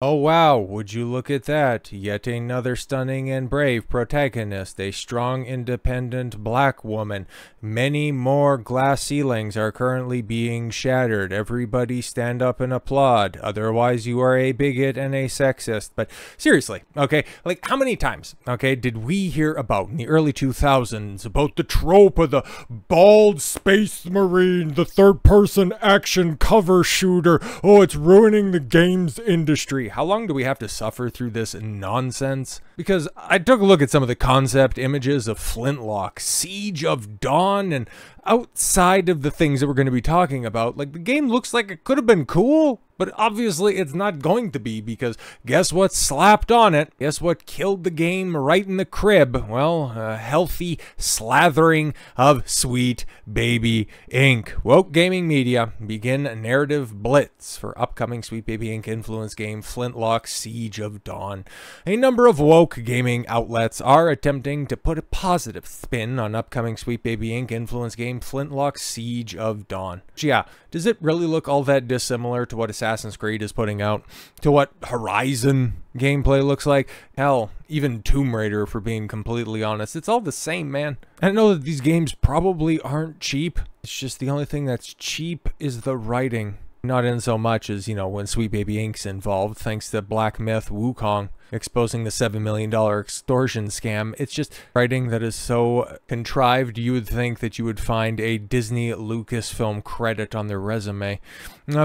Oh wow, would you look at that? Yet another stunning and brave protagonist, a strong, independent black woman. Many more glass ceilings are currently being shattered. Everybody stand up and applaud. Otherwise you are a bigot and a sexist. But seriously, okay, like how many times, okay, did we hear about in the early 2000s about the trope of the bald space marine, the third-person action cover shooter? Oh, it's ruining the games industry. How long do we have to suffer through this nonsense? Because I took a look at some of the concept images of Flintlock, Siege of Dawn, and outside of the things that we're going to be talking about, like the game looks like it could have been cool, but obviously it's not going to be, because guess what slapped on it? Guess what killed the game right in the crib? Well, a healthy slathering of sweet baby ink. Woke gaming media begin a narrative blitz for upcoming Sweet Baby Ink influence game Flintlock Siege of Dawn. A number of woke gaming outlets are attempting to put a positive spin on upcoming Sweet Baby Ink influence game Flintlock Siege of Dawn. Yeah, does it really look all that dissimilar to what Assassin's Creed is putting out? To what Horizon gameplay looks like? Hell, even Tomb Raider, for being completely honest. It's all the same, man. I know that these games probably aren't cheap. It's just the only thing that's cheap is the writing. Not in so much as, you know, when Sweet Baby Ink's involved, thanks to Black Myth Wukong exposing the $7 million extortion scam. It's just writing that is so contrived you would think that you would find a Disney Lucasfilm credit on their resume.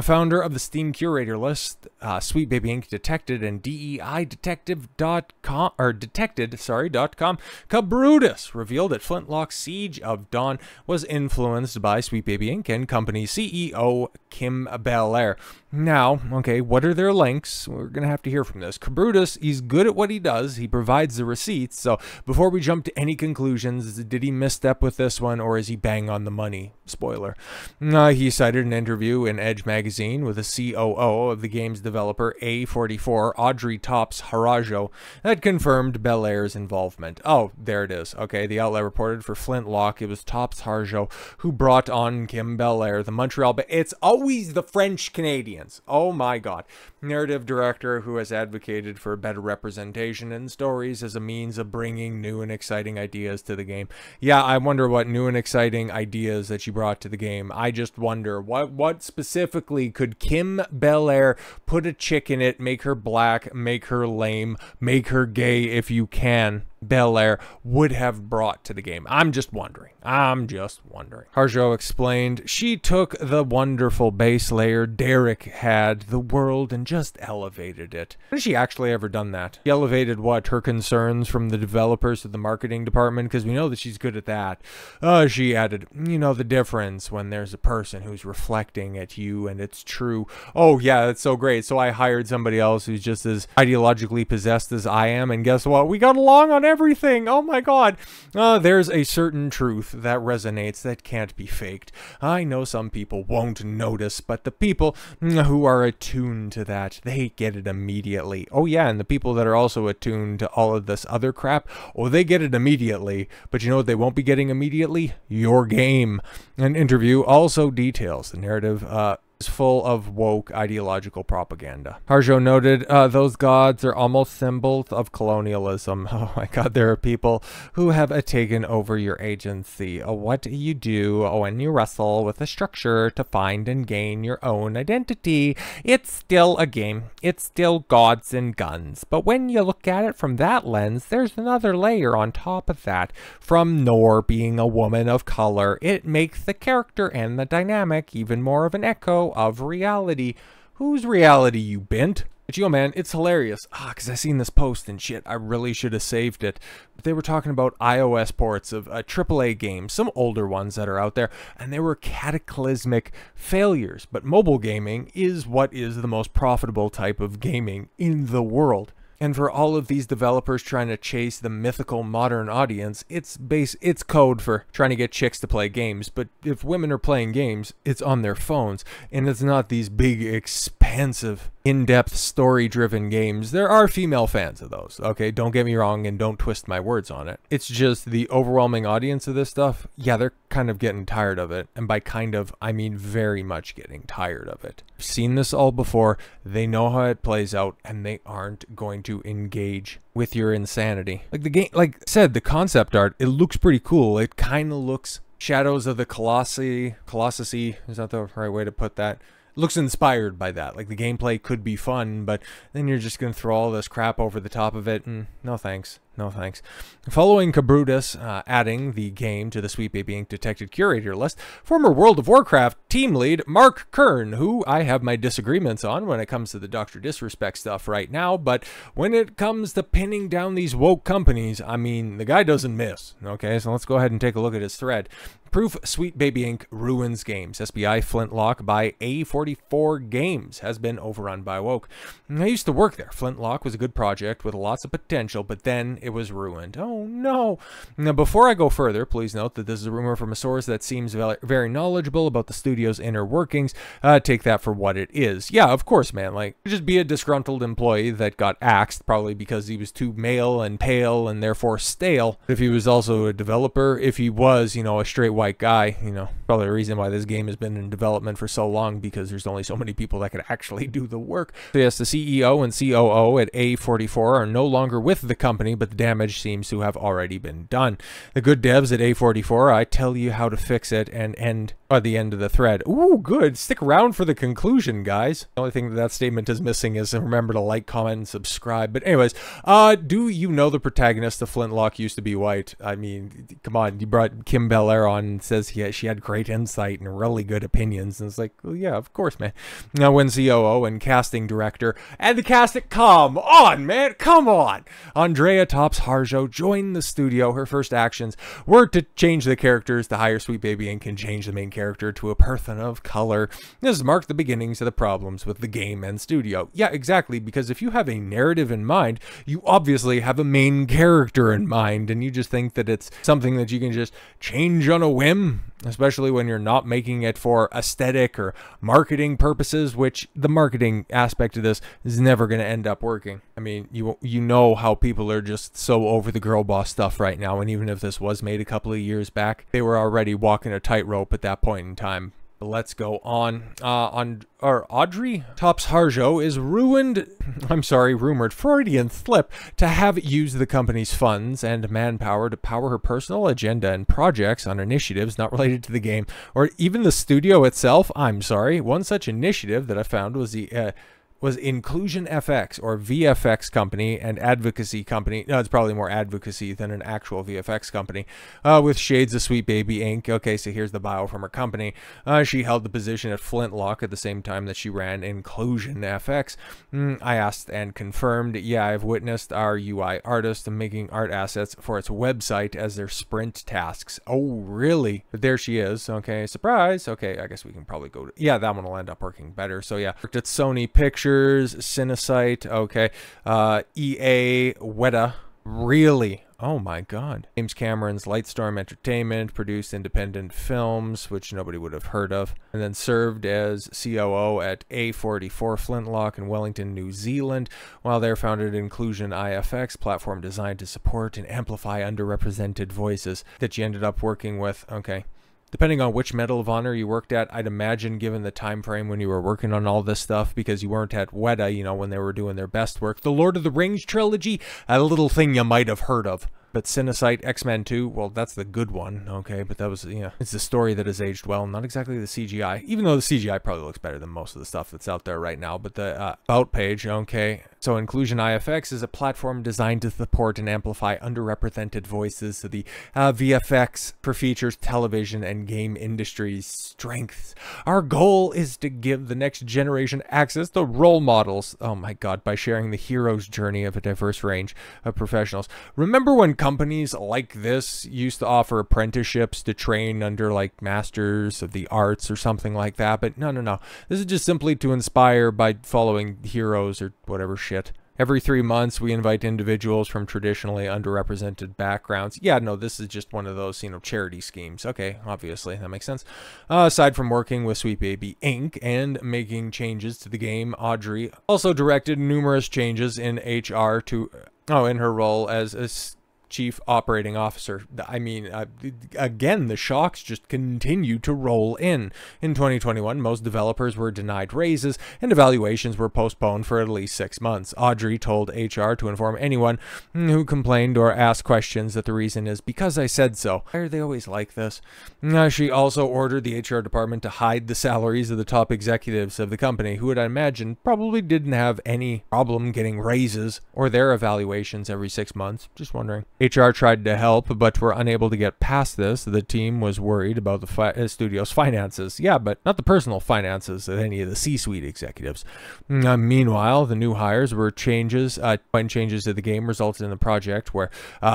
Founder of the Steam Curator list, Sweet Baby Ink detected and DEI detective.com, Cabrutus revealed that Flintlock Siege of Dawn was influenced by Sweet Baby Ink and company CEO Kim Belair. Now, okay, what are their links? We're going to have to hear from this. Cabrutus, he's good at what he does. He provides the receipts. So before we jump to any conclusions, did he misstep with this one or is he bang on the money? Spoiler. He cited an interview in Edge magazine with the COO of the game's developer A44, Andrea Topps Harjo, that confirmed Belair's involvement. Oh, there it is. Okay, the outlet reported for Flintlock, it was Topps Harjo who brought on Kim Belair, the Montreal... It's always the French Canadians. Oh my god. Narrative director who has advocated for better representation in stories as a means of bringing new and exciting ideas to the game. Yeah, I wonder what new and exciting ideas that you brought to the game. I just wonder, what specifically could Kim Belair put a chick in it, make her black, make her lame, make her gay if you can, Belair would have brought to the game? I'm just wondering. Harjo explained, she took the wonderful base layer Derek had, the world, and just elevated it. Has she actually ever done that? She elevated what? Her concerns from the developers to the marketing department? Because we know that she's good at that. She added, you know, the difference when there's a person who's reflecting at you and it's true. Oh yeah, that's so great. So I hired somebody else who's just as ideologically possessed as I am, and guess what? We got along on everything. Oh my god. There's a certain truth that resonates that can't be faked. I know some people won't notice, but the people who are attuned to that, they get it immediately. Oh yeah, and the people that are also attuned to all of this other crap, oh, they get it immediately. But you know what they won't be getting immediately? Your game. An interview also details the narrative is full of woke ideological propaganda. Harjo noted, those gods are almost symbols of colonialism. Oh my god, there are people who have taken over your agency. What you do when you wrestle with a structure to find and gain your own identity. It's still a game. It's still gods and guns. But when you look at it from that lens, there's another layer on top of that. From Nor being a woman of color, it makes the character and the dynamic even more of an echo of reality. Whose reality, you bent? But yo, man, it's hilarious. Because I seen this post and shit, I really should have saved it. But they were talking about iOS ports of AAA games, some older ones that are out there, and they were cataclysmic failures. But mobile gaming is what is the most profitable type of gaming in the world. And for all of these developers trying to chase the mythical modern audience, it's code for trying to get chicks to play games. But if women are playing games, it's on their phones, and it's not these big, expansive, in-depth, story-driven games. There are female fans of those, okay? Don't get me wrong, and don't twist my words on it. It's just the overwhelming audience of this stuff, yeah, they're kind of getting tired of it. And by kind of, I mean very much getting tired of it. seen this all before. They know how it plays out, and they aren't going to engage with your insanity. Like the game, like I said, the concept art, it looks pretty cool. It kind of looks Shadows of the Colossi, is that the right way to put that? Looks inspired by that. Like the gameplay could be fun, but then you're just gonna throw all this crap over the top of it, and no thanks. No thanks. Following Cabrutus adding the game to the Sweet Baby Inc. Detected Curator list, former World of Warcraft team lead Mark Kern, who I have my disagreements on when it comes to the Dr. Disrespect stuff right now, but when it comes to pinning down these woke companies, I mean, the guy doesn't miss. Okay, so let's go ahead and take a look at his thread. Proof Sweet Baby Inc. ruins games. SBI Flintlock by A44 Games has been overrun by woke. I used to work there. Flintlock was a good project with lots of potential, but then it was ruined. Oh no. Now, before I go further, please note that this is a rumor from a source that seems very knowledgeable about the studio's inner workings. Take that for what it is. Yeah, of course, man. Like, just be a disgruntled employee that got axed, probably because he was too male and pale and therefore stale. If he was also a developer, if he was, you know, a straight white guy, you know, probably the reason why this game has been in development for so long, because there's only so many people that could actually do the work. So yes, the CEO and COO at A44 are no longer with the company, but the damage seems to have already been done. The good devs at A44, I tell you how to fix it, and end at the end of the thread. Ooh, good. Stick around for the conclusion, guys. The only thing that statement is missing is remember to like, comment, and subscribe. But anyways, do you know the protagonist of Flintlock used to be white? I mean, come on, you brought Kim Belair on and says she had great insight and really good opinions. And it's like, well, yeah, of course, man. Now, when COO and casting director, and the casting, come on, man, come on. Andrea Topps Harjo joined the studio. Her first actions were to change the characters to hire Sweet Baby Inc. and change the main character to a person of color. This marked the beginnings of the problems with the game and studio. Yeah, exactly, because if you have a narrative in mind, you obviously have a main character in mind, and you just think that it's something that you can just change on a whim, especially when you're not making it for aesthetic or marketing purposes, which the marketing aspect of this is never going to end up working. I mean, you know how people are just so over the girl boss stuff right now, and even if this was made a couple of years back, they were already walking a tightrope at that point in time. But let's go on. Andrea Topps Harjo is rumored Freudian slip to have used the company's funds and manpower to power her personal agenda and projects on initiatives not related to the game or even the studio itself. I'm sorry. One such initiative that I found was was Inclusion FX, or VFX company and advocacy company. No, it's probably more advocacy than an actual VFX company, with shades of Sweet Baby Inc. Okay, so here's the bio from her company. She held the position at Flintlock at the same time that she ran Inclusion FX. I asked and confirmed, yeah, I've witnessed our UI artist making art assets for its website as their sprint tasks. Oh, really? But there she is. Okay, surprise. Okay, I guess we can probably go to, yeah, that one will end up working better. So yeah, worked at Sony Pictures, Cinesite, okay, EA, Weta, really? Oh my god. James Cameron's Lightstorm Entertainment, produced independent films, which nobody would have heard of, and then served as COO at A44 Flintlock in Wellington, New Zealand, while there founded Inclusion IFX, platform designed to support and amplify underrepresented voices, that you ended up working with, okay. Depending on which Medal of Honor you worked at, I'd imagine, given the time frame when you were working on all this stuff, because you weren't at Weta, you know, when they were doing their best work. The Lord of the Rings trilogy, a little thing you might have heard of. But Cinesite, X-Men 2, well, that's the good one, okay? But that was, yeah, it's the story that has aged well, not exactly the CGI, even though the CGI probably looks better than most of the stuff that's out there right now. But the About page, okay. So Inclusion IFX is a platform designed to support and amplify underrepresented voices to the VFX for features, television, and game industry's strengths. Our goal is to give the next generation access to role models, oh my god, by sharing the hero's journey of a diverse range of professionals. Remember when companies like this used to offer apprenticeships to train under like masters of the arts or something like that? But no. This is just simply to inspire by following heroes or whatever shit. Every 3 months, we invite individuals from traditionally underrepresented backgrounds. Yeah, no, this is just one of those, you know, charity schemes. Okay, obviously, that makes sense. Aside from working with Sweet Baby Inc. and making changes to the game, Audrey also directed numerous changes in HR to, in her role as a chief operating officer. I mean, again, the shocks just continue to roll in. In 2021, most developers were denied raises and evaluations were postponed for at least 6 months. Audrey told HR to inform anyone who complained or asked questions that the reason is because I said so. Why are they always like this? She also ordered the HR department to hide the salaries of the top executives of the company, who I imagine probably didn't have any problem getting raises or their evaluations every 6 months. Just wondering. HR tried to help, but were unable to get past this. The team was worried about the studio's finances. Yeah, but not the personal finances of any of the C-suite executives. Meanwhile, the new hires were changes to the game resulted in the project where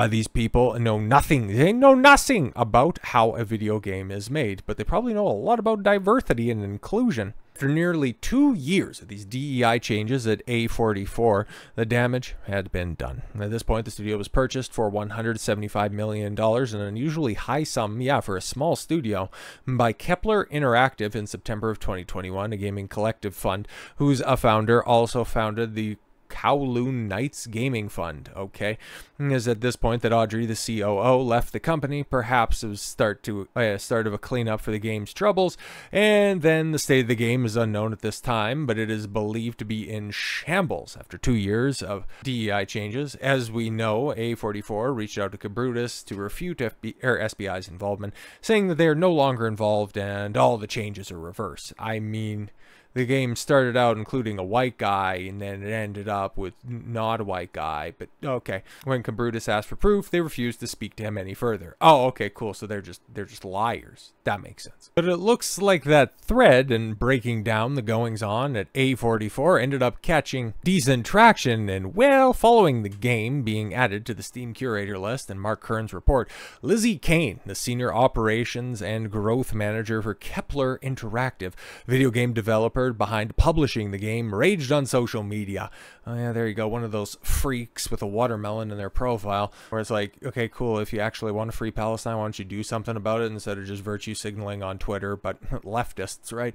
these people know nothing. They know nothing about how a video game is made, but they probably know a lot about diversity and inclusion. After nearly 2 years of these DEI changes at A44, the damage had been done. At this point, the studio was purchased for $175 million, an unusually high sum, for a small studio, by Kepler Interactive in September of 2021, a gaming collective fund whose founder also founded the Kowloon Knights Gaming Fund. Okay, it is at this point that Audrey, the COO, left the company. Perhaps it was start of a cleanup for the game's troubles, and then the state of the game is unknown at this time, but it is believed to be in shambles after 2 years of DEI changes. As we know, A44 reached out to Cabrutus to refute SBI's involvement, saying that they are no longer involved and all the changes are reversed. I mean, the game started out including a white guy, and then it ended up with not a white guy, but okay. When Cabrutus asked for proof, they refused to speak to him any further. Oh, okay, cool. So they're just liars. That makes sense. But it looks like that thread and breaking down the goings-on at A44 ended up catching decent traction, and well, following the game being added to the Steam curator list and Mark Kern's report, Lizzie Kane, the senior operations and growth manager for Kepler Interactive, video game developer behind publishing the game, raged on social media. Oh yeah, there you go. One of those freaks with a watermelon in their profile, where it's like, okay, cool. If you actually want to free Palestine, why don't you do something about it instead of just virtue signaling on Twitter? But leftists, right?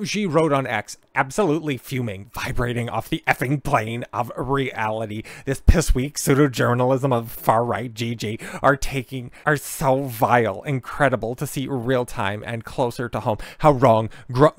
She wrote on X, absolutely fuming, vibrating off the effing plane of reality. This piss weak pseudo-journalism of far-right GG are so vile, incredible to see real time and closer to home. How wrong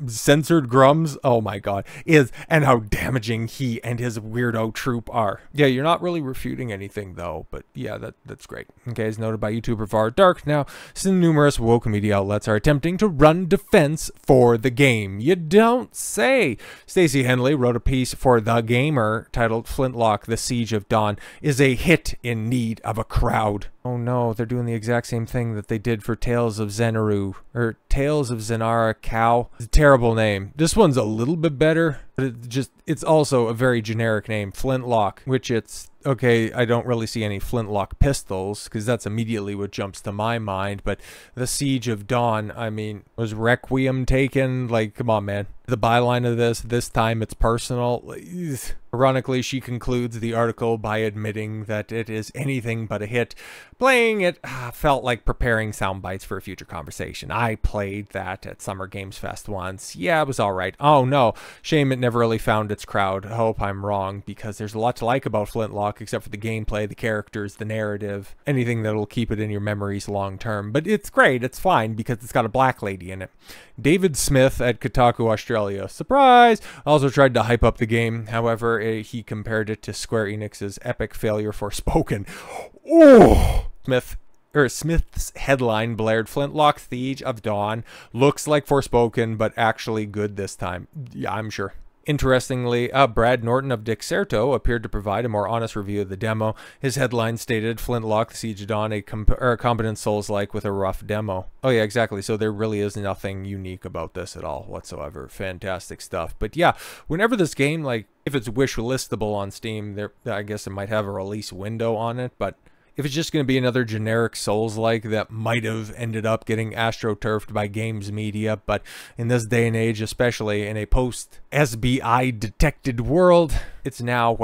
censored Grums, oh my god, is, and how damaging he and his weirdo troop are. Yeah, you're not really refuting anything though, but yeah, that's great. Okay, as noted by YouTuber Var Dark, now some numerous woke media outlets are attempting to run defense for the game. You don't say. Stacey Henley wrote a piece for The Gamer titled "Flintlock: The Siege of Dawn is a hit in need of a crowd." Oh no, they're doing the exact same thing that they did for Tales of Zenaru, or Tales of Zenara Cow. It's a terrible name. This one's a little bit better, but it's also a very generic name, Flintlock, which it's, okay, I don't really see any Flintlock pistols, because that's immediately what jumps to my mind, but the Siege of Dawn, I mean, was Requiem taken? Like, come on, man. The byline of this time it's personal. Ironically, she concludes the article by admitting that it is anything but a hit. Playing it felt like preparing sound bites for a future conversation. I played that at Summer Games Fest once. Yeah, it was alright. Oh no, shame it never really found its crowd. I hope I'm wrong, because there's a lot to like about Flintlock, except for the gameplay, the characters, the narrative, anything that'll keep it in your memories long term. But it's great, it's fine, because it's got a black lady in it. David Smith at Kotaku Australia, surprise, also tried to hype up the game. However, he compared it to Square Enix's epic failure Forspoken. Oh! Smith's headline blared, "Flintlock Siege of Dawn looks like Forspoken, but actually good this time." Yeah, I'm sure. Interestingly, Brad Norton of Dixerto appeared to provide a more honest review of the demo. His headline stated, "Flintlock: The Siege of Dawn, a competent Souls-like with a rough demo." Oh yeah, exactly. So there really is nothing unique about this at all whatsoever. Fantastic stuff. But yeah, whenever this game, like, if it's wish listable on Steam, I guess it might have a release window on it, but if it's just going to be another generic Souls-like that might have ended up getting astroturfed by games media, but in this day and age, especially in a post-SBI detected world, it's now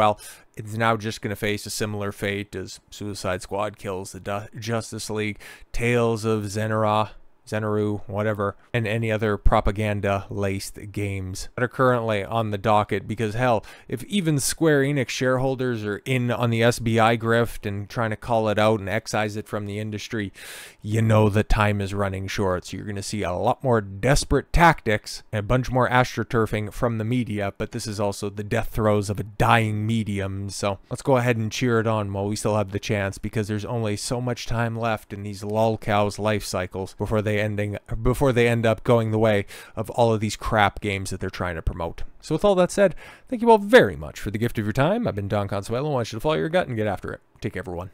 just going to face a similar fate as Suicide Squad kills the Justice League, Tales of Zenara Zenaru, whatever, and any other propaganda-laced games that are currently on the docket. Because hell, if even Square Enix shareholders are in on the SBI grift and trying to call it out and excise it from the industry, you know the time is running short. So you're going to see a lot more desperate tactics and a bunch more astroturfing from the media, but this is also the death throes of a dying medium. So let's go ahead and cheer it on while we still have the chance, because there's only so much time left in these lolcows life cycles before they end up going the way of all of these crap games that they're trying to promote. So with all that said, thank you all very much for the gift of your time. I've been Don Consuelo. I want you to follow your gut and get after it. Take care, everyone.